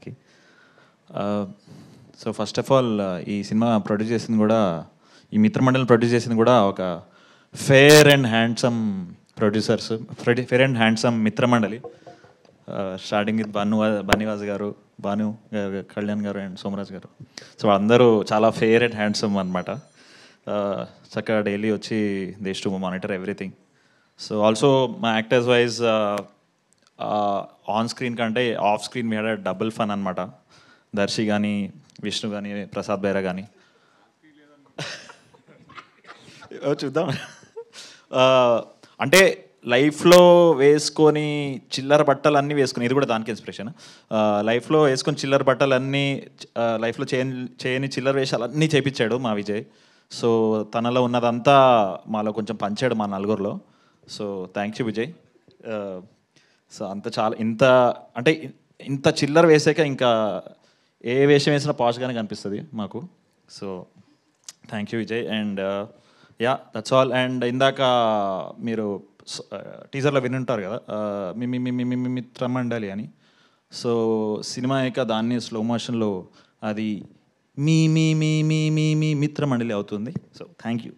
అందరికీ. So first of all ఈ cinema produce చేసింది కూడా, ఈ మిత్రమండలిని ప్రొడ్యూస్ చేసింది కూడా ఒక fair and handsome producers, fair and handsome Mitramandali. Starting with Bunny Vas garu, Bhanu గారు, కళ్యాణ్ గారు అండ్ సోమరాజ్ గారు. సో అందరూ చాలా ఫేర్ అండ్ హ్యాండ్సమ్ అనమాట. చక్కగా డైలీ వచ్చి they to monitor everything. So also మా యాక్టర్స్ వైజ్ ఆన్ స్క్రీన్ కంటే ఆఫ్ స్క్రీన్ మీద డబుల్ ఫన్ అనమాట. దర్శి కానీ, విష్ణు కానీ, ప్రసాద్ బైరా కానీ చూద్దాం. అంటే లైఫ్లో వేసుకొని చిల్లర బట్టలు అన్నీ వేసుకొని, ఇది కూడా దానికి ఇన్స్పిరేషన్. లైఫ్లో వేసుకొని చిల్లర బట్టలు అన్నీ, లైఫ్లో చేయని చిల్లర వేషాలు అన్నీ చేపించాడు మా విజయ్. సో తనలో ఉన్నదంతా మాలో కొంచెం పంచాడు మా నలుగురిలో. So thank you Vijay. So అంత చాలా ఇంత చిల్లర వేసాక ఇంకా ఏ వేషం వేసినా పాష్గానే కనిపిస్తుంది మాకు. So thank you Vijay. And yeah that's all. And ఇందాక మీరు టీజర్లో వినుంటారు కదా, మిత్రమండలి అని. సో సినిమా యొక్క దాన్ని స్లో మోషన్లో అది మీ మీ మీ మీ మీ మీ మిత్రమండలి అవుతుంది. So thank you.